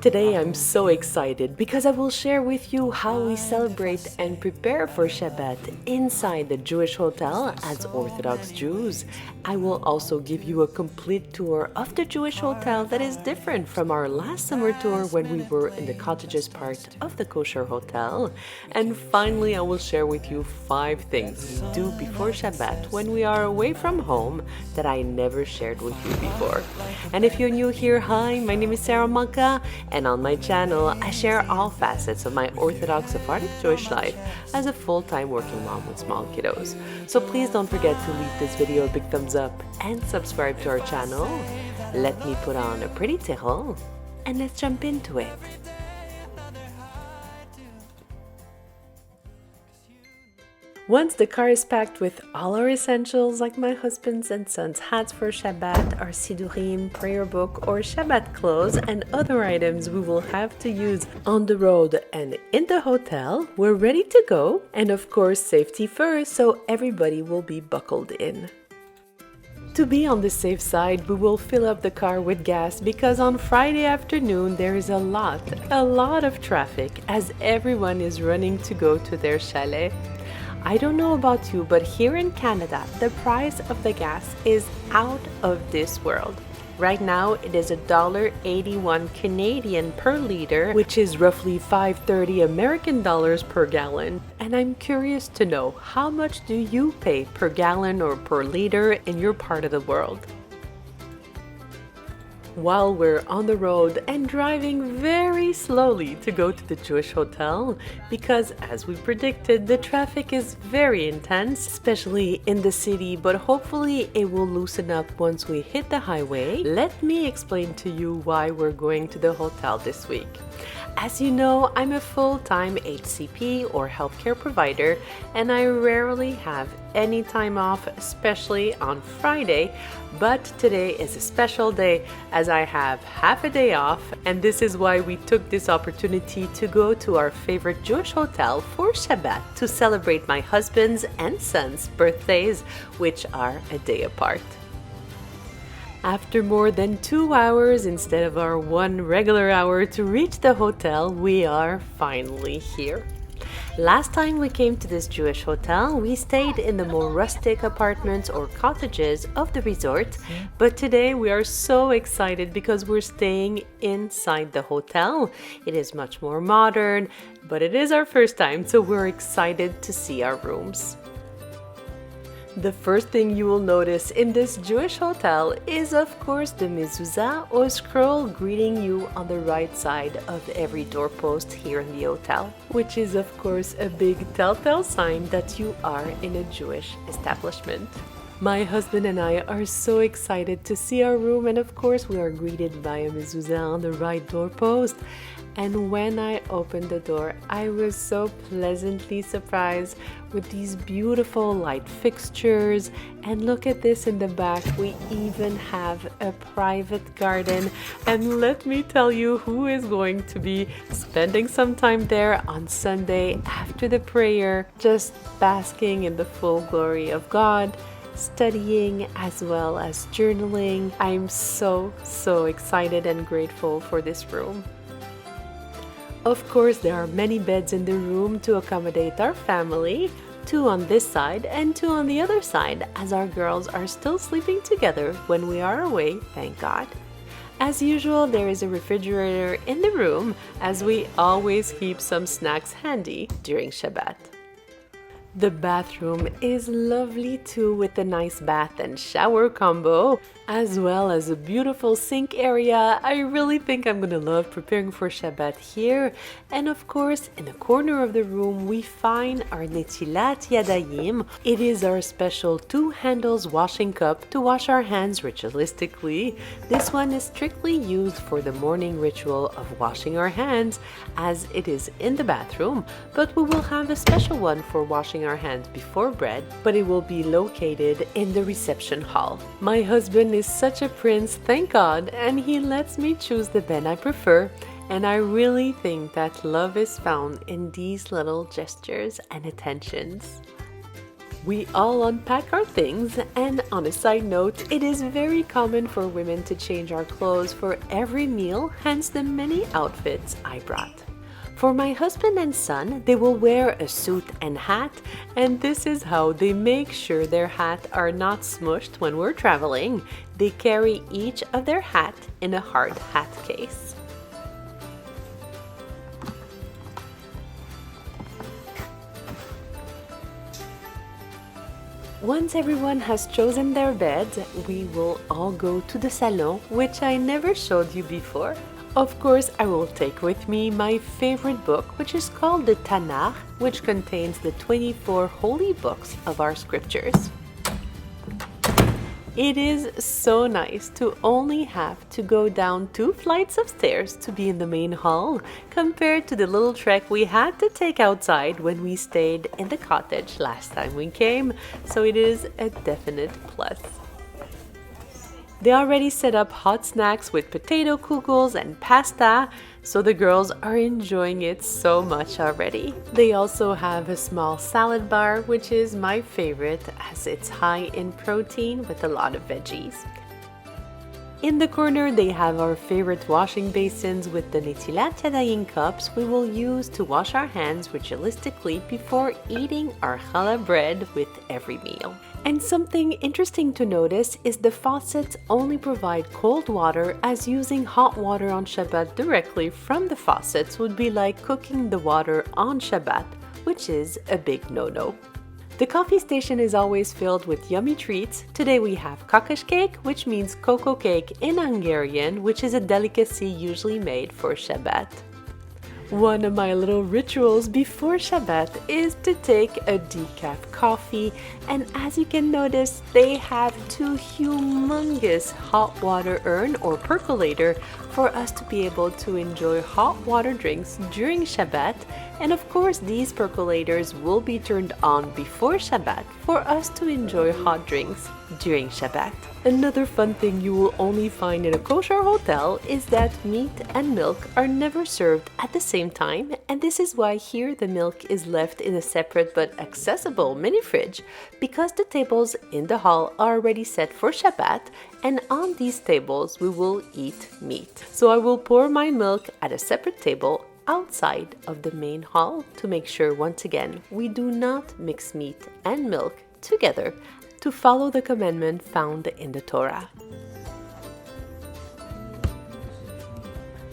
Today I'm so excited because I will share with you how we celebrate and prepare for Shabbat inside the Jewish hotel as Orthodox Jews. I will also give you a complete tour of the Jewish hotel that is different from our last summer tour when we were in the cottages part of the Kosher hotel. And finally, I will share with you 5 things we do before Shabbat when we are away from home that I never shared with you before. And if you're new here, hi, my name is Sara Malka, and on my channel, I share all facets of my Orthodox Sephardic Jewish life as a full-time working mom with small kiddos. So please don't forget to leave this video a big thumbs up and subscribe to our channel. Let me put on a pretty tichel and let's jump into it. Once the car is packed with all our essentials like my husband's and son's hats for Shabbat, our sidurim, prayer book, or Shabbat clothes, and other items we will have to use on the road and in the hotel, we're ready to go. And of course, safety first, so everybody will be buckled in. To be on the safe side, we will fill up the car with gas because on Friday afternoon there is a lot of traffic as everyone is running to go to their chalet. I don't know about you, but here in Canada, the price of the gas is out of this world. Right now, it is $1.81 Canadian per liter, which is roughly $5.30 American dollars per gallon. And I'm curious to know, how much do you pay per gallon or per liter in your part of the world? While we're on the road and driving very slowly to go to the Jewish hotel, because as we predicted, the traffic is very intense, especially in the city, but hopefully it will loosen up once we hit the highway. Let me explain to you why we're going to the hotel this week. As you know, I'm a full-time HCP or healthcare provider, and I rarely have any time off, especially on Friday, but today is a special day as I have half a day off, and this is why we took this opportunity to go to our favorite Jewish hotel for Shabbat to celebrate my husband's and son's birthdays, which are a day apart. After more than 2 hours instead of our 1 regular hour to reach the hotel, we are finally here. Last time we came to this Jewish hotel, we stayed in the more rustic apartments or cottages of the resort, but today we are so excited because we're staying inside the hotel. It is much more modern, but it is our first time, so we're excited to see our rooms. The first thing you will notice in this Jewish hotel is of course the mezuzah or scroll greeting you on the right side of every doorpost here in the hotel, which is of course a big telltale sign that you are in a Jewish establishment. My husband and I are so excited to see our room, and of course we are greeted by a mezuzah on the right doorpost. And when I opened the door, I was so pleasantly surprised with these beautiful light fixtures. And look at this in the back, we even have a private garden. And let me tell you who is going to be spending some time there on Sunday after the prayer, just basking in the full glory of God, studying as well as journaling. I'm so excited and grateful for this room. Of course, there are many beds in the room to accommodate our family, 2 on this side and 2 on the other side, as our girls are still sleeping together when we are away, thank God. As usual, there is a refrigerator in the room, as we always keep some snacks handy during Shabbat. The bathroom is lovely too, with a nice bath and shower combo, as well as a beautiful sink area. I really think I'm gonna love preparing for Shabbat here. And of course, in the corner of the room, we find our netilat yadayim. It is our special 2 handles washing cup to wash our hands ritualistically. This one is strictly used for the morning ritual of washing our hands, as it is in the bathroom, but we will have a special one for washing our hands before bread, but it will be located in the reception hall. My husband is such a prince, thank God, and he lets me choose the bed I prefer, and I really think that love is found in these little gestures and attentions. We all unpack our things, and on a side note, it is very common for women to change our clothes for every meal, hence the many outfits I brought. For my husband and son, they will wear a suit and hat, and this is how they make sure their hats are not smushed when we're traveling. They carry each of their hat in a hard hat case. Once everyone has chosen their bed, we will all go to the Salon, which I never showed you before. Of course, I will take with me my favorite book, which is called the Tanakh, which contains the 24 holy books of our scriptures. It is so nice to only have to go down 2 flights of stairs to be in the main hall, compared to the little trek we had to take outside when we stayed in the cottage last time we came, so it is a definite plus. They already set up hot snacks with potato kugels and pasta, so the girls are enjoying it so much already. They also have a small salad bar, which is my favorite as it's high in protein with a lot of veggies. In the corner, they have our favorite washing basins with the netilat yadayim cups we will use to wash our hands ritualistically before eating our challah bread with every meal. And something interesting to notice is the faucets only provide cold water, as using hot water on Shabbat directly from the faucets would be like cooking the water on Shabbat, which is a big no-no. The coffee station is always filled with yummy treats. Today we have kakas cake, which means cocoa cake in Hungarian, which is a delicacy usually made for Shabbat. One of my little rituals before Shabbat is to take a decaf coffee, and as you can notice, they have 2 humongous hot water urn or percolator for us to be able to enjoy hot water drinks during Shabbat, and of course these percolators will be turned on before Shabbat for us to enjoy hot drinks during Shabbat. Another fun thing you will only find in a kosher hotel is that meat and milk are never served at the same time, and this is why here the milk is left in a separate but accessible mini fridge, because the tables in the hall are already set for Shabbat, and on these tables we will eat meat. So I will pour my milk at a separate table outside of the main hall to make sure once again we do not mix meat and milk together, to follow the commandment found in the Torah.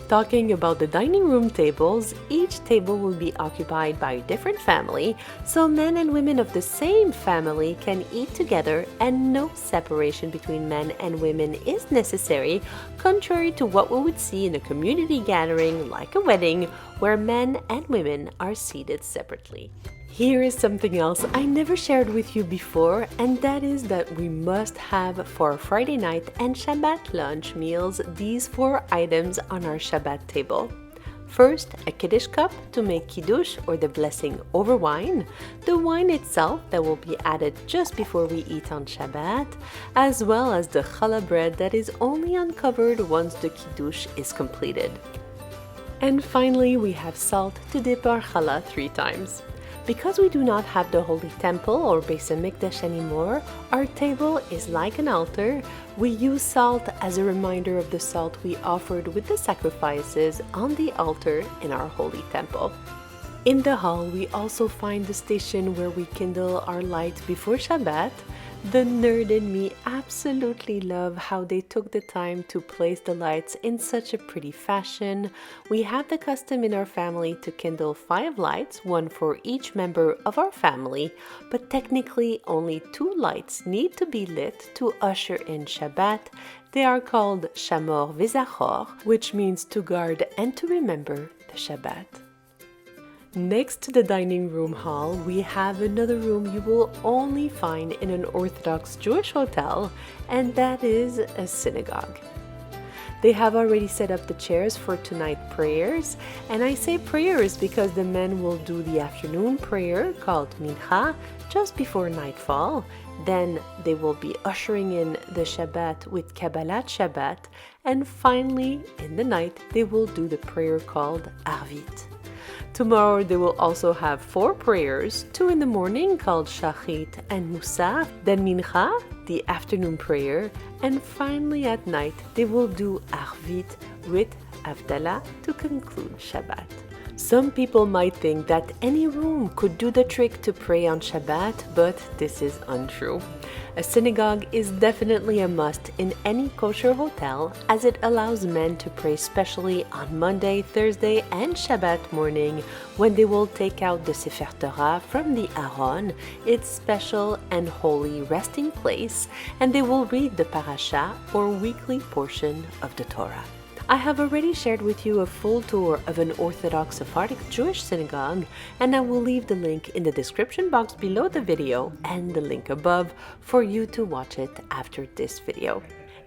Talking about the dining room tables, each table will be occupied by a different family, so men and women of the same family can eat together and no separation between men and women is necessary, contrary to what we would see in a community gathering like a wedding, where men and women are seated separately. Here is something else I never shared with you before, and that is that we must have for Friday night and Shabbat lunch meals these 4 items on our Shabbat table. First, a Kiddush cup to make Kiddush or the blessing over wine, the wine itself that will be added just before we eat on Shabbat, as well as the challah bread that is only uncovered once the Kiddush is completed. And finally, we have salt to dip our challah 3 times. Because we do not have the Holy Temple or Beis HaMikdash anymore, our table is like an altar. We use salt as a reminder of the salt we offered with the sacrifices on the altar in our Holy Temple. In the hall, we also find the station where we kindle our light before Shabbat. The nerd in me absolutely love how they took the time to place the lights in such a pretty fashion. We have the custom in our family to kindle 5 lights, 1 for each member of our family, but technically only 2 lights need to be lit to usher in Shabbat. They are called Shamor V'Zachor, which means to guard and to remember the Shabbat. Next to the dining room hall, we have another room you will only find in an Orthodox Jewish hotel, and that is a synagogue. They have already set up the chairs for tonight prayers, and I say prayers because the men will do the afternoon prayer called Mincha just before nightfall. Then they will be ushering in the Shabbat with Kabbalat Shabbat, and finally in the night they will do the prayer called Arvit. Tomorrow they will also have 4 prayers, 2 in the morning called Shachit and Musaf, then Mincha, the afternoon prayer, and finally at night they will do Arvit with Avdallah to conclude Shabbat. Some people might think that any room could do the trick to pray on Shabbat, but this is untrue. A synagogue is definitely a must in any kosher hotel, as it allows men to pray specially on Monday, Thursday, and Shabbat morning, when they will take out the Sefer Torah from the Aron, its special and holy resting place, and they will read the parasha or weekly portion of the Torah. I have already shared with you a full tour of an Orthodox Sephardic Jewish synagogue, and I will leave the link in the description box below the video and the link above for you to watch it after this video.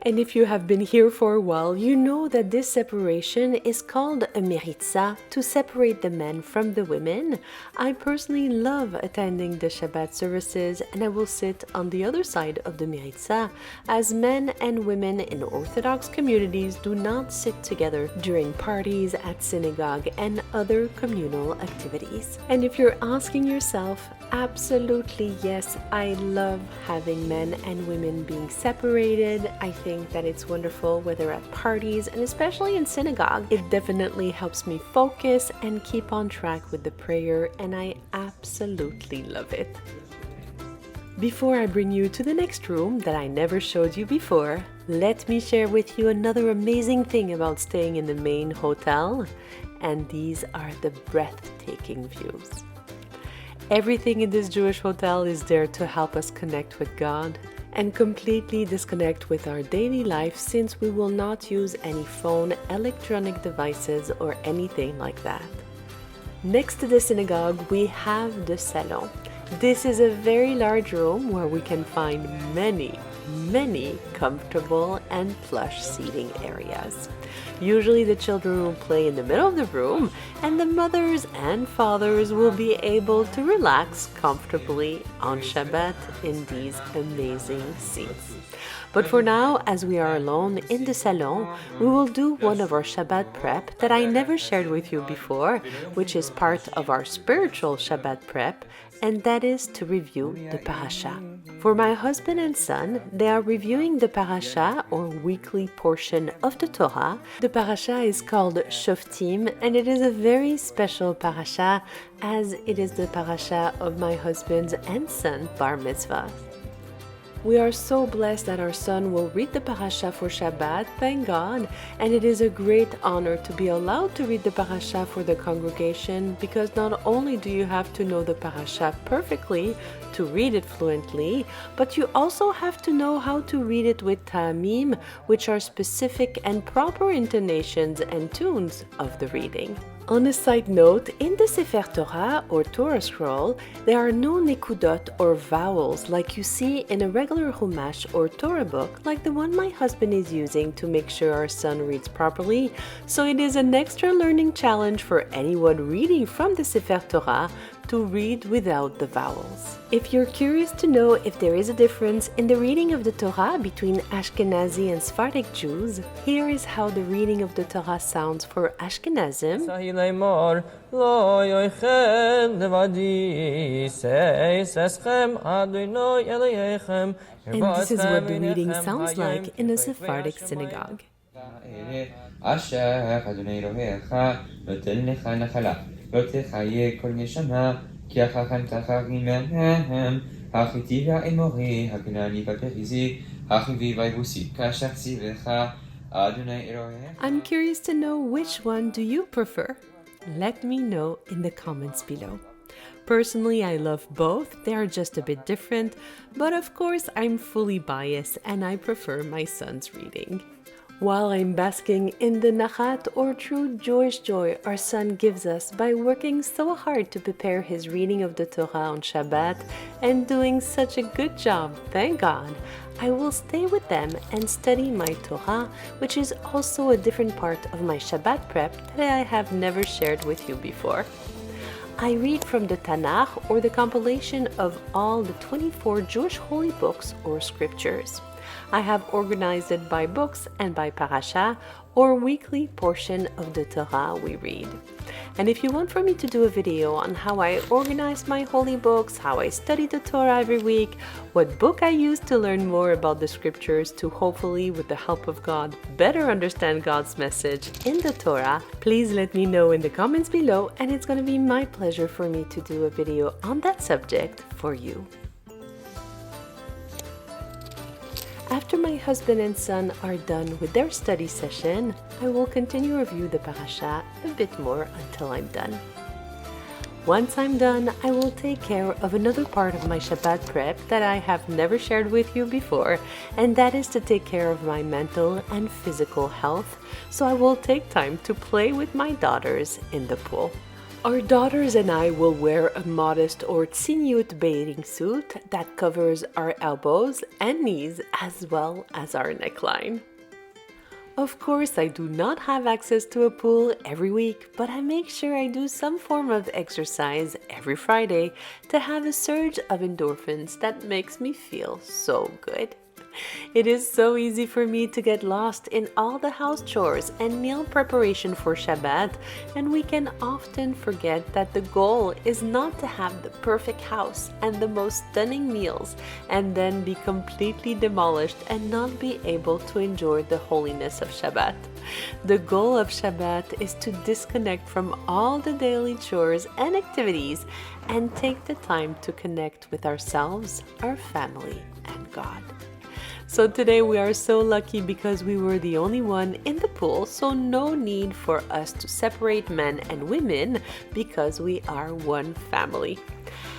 And if you have been here for a while, you know that this separation is called a meritza, to separate the men from the women. I personally love attending the Shabbat services, and I will sit on the other side of the meritza, as men and women in Orthodox communities do not sit together during parties at synagogue and other communal activities. And if you're asking yourself, absolutely yes, I love having men and women being separated. I think that it's wonderful, whether at parties and especially in synagogue. It definitely helps me focus and keep on track with the prayer, and I absolutely love it. Before I bring you to the next room that I never showed you before, let me share with you another amazing thing about staying in the main hotel, and these are the breathtaking views. Everything in this Jewish hotel is there to help us connect with God and completely disconnect with our daily life, since we will not use any phone, electronic devices, or anything like that. Next to the synagogue, we have the Salon. This is a very large room where we can find many comfortable and plush seating areas. Usually the children will play in the middle of the room, and the mothers and fathers will be able to relax comfortably on Shabbat in these amazing seats. But for now, as we are alone in the Salon, we will do one of our Shabbat prep that I never shared with you before, which is part of our spiritual Shabbat prep, and that is to review the parasha. For my husband and son, they are reviewing the parasha or weekly portion of the Torah. The parasha is called Shoftim, and it is a very special parasha, as it is the parasha of my husband's and son bar mitzvah. We are so blessed that our son will read the parasha for Shabbat, thank God, and it is a great honor to be allowed to read the parasha for the congregation, because not only do you have to know the parasha perfectly to read it fluently, but you also have to know how to read it with ta'amim, which are specific and proper intonations and tunes of the reading. On a side note, in the Sefer Torah or Torah scroll, there are no nekudot or vowels like you see in a regular Chumash or Torah book, like the one my husband is using to make sure our son reads properly, so it is an extra learning challenge for anyone reading from the Sefer Torah to read without the vowels. If you're curious to know if there is a difference in the reading of the Torah between Ashkenazi and Sephardic Jews, here is how the reading of the Torah sounds for Ashkenazim. And this is what the reading sounds like in a Sephardic synagogue. לא תחיה כל נשמה, כי אחכם תחכי מהם, החיתי והאמורי, הכנעני והפריזי, החיבי והיבוסי, כאשר ציווך אדוני אלוהיך. I'm curious to know which one do you prefer? Let me know in the comments below. Personally, I love both. They are just a bit different, but of course I'm fully biased and I prefer my son's reading. While I'm basking in the nachat or true Jewish joy our son gives us by working so hard to prepare his reading of the Torah on Shabbat and doing such a good job, thank God, I will stay with them and study my Torah, which is also a different part of my Shabbat prep that I have never shared with you before. I read from the Tanakh, or the compilation of all the 24 Jewish holy books or scriptures. I have organized it by books and by parasha, or weekly portion of the Torah we read. And if you want for me to do a video on how I organize my holy books, how I study the Torah every week, what book I use to learn more about the scriptures to hopefully, with the help of God, better understand God's message in the Torah, please let me know in the comments below, and it's going to be my pleasure for me to do a video on that subject for you. After my husband and son are done with their study session, I will continue to review the parasha a bit more until I'm done. Once I'm done, I will take care of another part of my Shabbat prep that I have never shared with you before, and that is to take care of my mental and physical health, so I will take time to play with my daughters in the pool. Our daughters and I will wear a modest or tzniut bathing suit that covers our elbows and knees as well as our neckline. Of course, I do not have access to a pool every week, but I make sure I do some form of exercise every Friday to have a surge of endorphins that makes me feel so good. It is so easy for me to get lost in all the house chores and meal preparation for Shabbat, and we can often forget that the goal is not to have the perfect house and the most stunning meals and then be completely demolished and not be able to enjoy the holiness of Shabbat. The goal of Shabbat is to disconnect from all the daily chores and activities and take the time to connect with ourselves, our family, and God. So today we are so lucky because we were the only one in the pool, so no need for us to separate men and women because we are one family.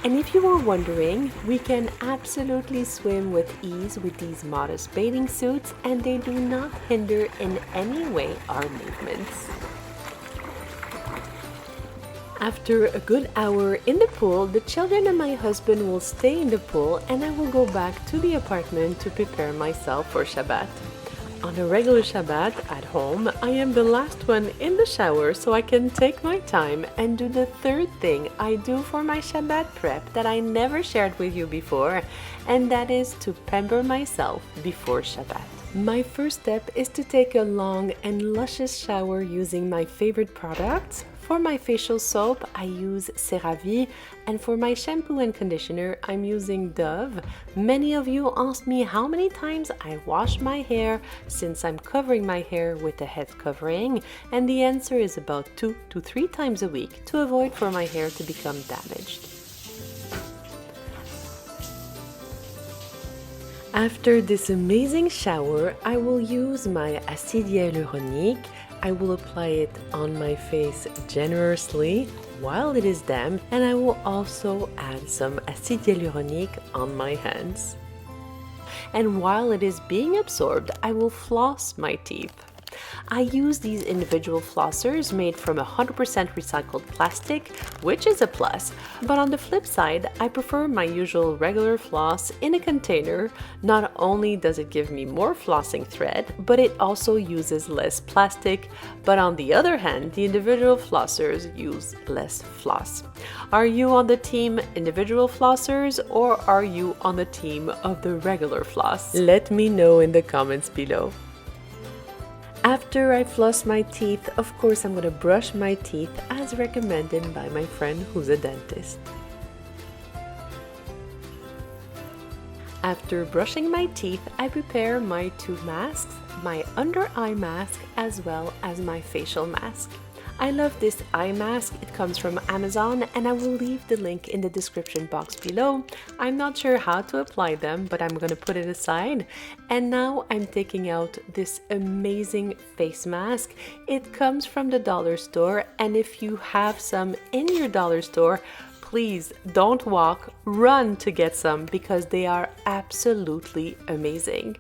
And if you were wondering, we can absolutely swim with ease with these modest bathing suits, and they do not hinder in any way our movements. After a good hour in the pool, the children and my husband will stay in the pool, and I will go back to the apartment to prepare myself for Shabbat. On a regular Shabbat at home, I am the last one in the shower, so I can take my time and do the third thing I do for my Shabbat prep that I never shared with you before, and that is to pamper myself before Shabbat. My first step is to take a long and luscious shower using my favorite products. For my facial soap, I use CeraVe, and for my shampoo and conditioner, I'm using Dove. Many of you asked me how many times I wash my hair since I'm covering my hair with a head covering, and the answer is about 2 to 3 times a week to avoid for my hair to become damaged. After this amazing shower, I will use my acide hyaluronique. I will apply it on my face generously while it is damp, and I will also add some acide hyaluronique on my hands. And while it is being absorbed, I will floss my teeth. I use these individual flossers made from 100% recycled plastic, which is a plus, but on the flip side, I prefer my usual regular floss in a container. Not only does it give me more flossing thread, but it also uses less plastic, but on the other hand, the individual flossers use less floss. Are you on the team individual flossers, or are you on the team of the regular floss? Let me know in the comments below. After I floss my teeth, of course I'm going to brush my teeth as recommended by my friend who's a dentist. After brushing my teeth, I prepare my 2 masks, my under eye mask as well as my facial mask. I love this eye mask. It comes from Amazon, and I will leave the link in the description box below. I'm not sure how to apply them, but I'm going to put it aside. And now I'm taking out this amazing face mask. It comes from the dollar store, and if you have some in your dollar store, please don't walk, run to get some because they are absolutely amazing.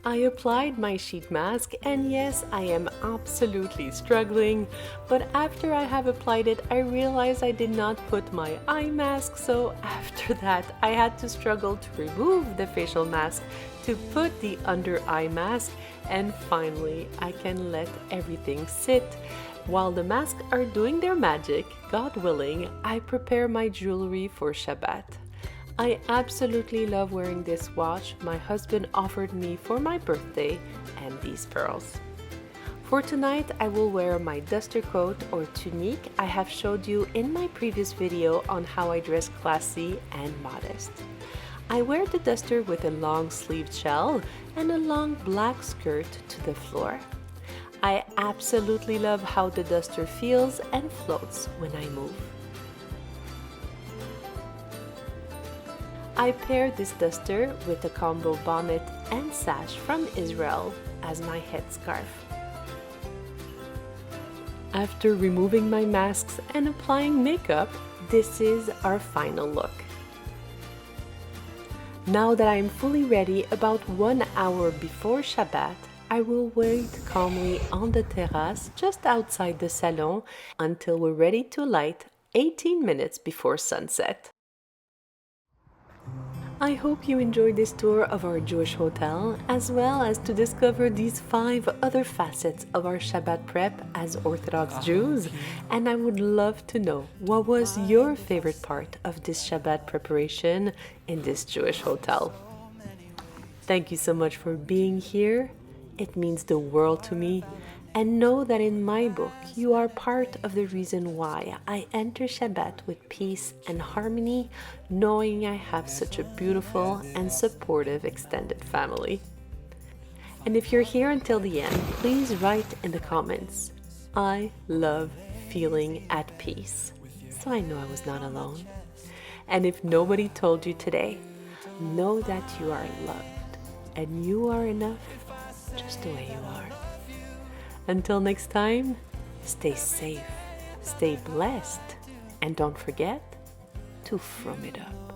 I applied my sheet mask, and yes, I am absolutely struggling, but after I have applied it, I realized I did not put my eye mask, so after that I had to struggle to remove the facial mask to put the under eye mask, and finally I can let everything sit. While the masks are doing their magic, God willing, I prepare my jewelry for Shabbat. I absolutely love wearing this watch my husband offered me for my birthday and these pearls. For tonight, I will wear my duster coat or tunique I have showed you in my previous video on how I dress classy and modest. I wear the duster with a long sleeved shell and a long black skirt to the floor. I absolutely love how the duster feels and floats when I move. I pair this duster with a combo bonnet and sash from Israel as my headscarf. After removing my masks and applying makeup, this is our final look. Now that I am fully ready, about 1 hour before Shabbat, I will wait calmly on the terrace just outside the Salon until we're ready to light 18 minutes before sunset. I hope you enjoyed this tour of our Jewish hotel, as well as to discover these 5 other facets of our Shabbat prep as Orthodox Jews, and I would love to know what was your favorite part of this Shabbat preparation in this Jewish hotel. Thank you so much for being here. It means the world to me. And know that in my book, you are part of the reason why I enter Shabbat with peace and harmony, knowing I have such a beautiful and supportive extended family. And if you're here until the end, please write in the comments, I love feeling at peace. So I know I was not alone. And if nobody told you today, know that you are loved and you are enough just the way you are. Until next time, stay safe, stay blessed, and don't forget to frum it up.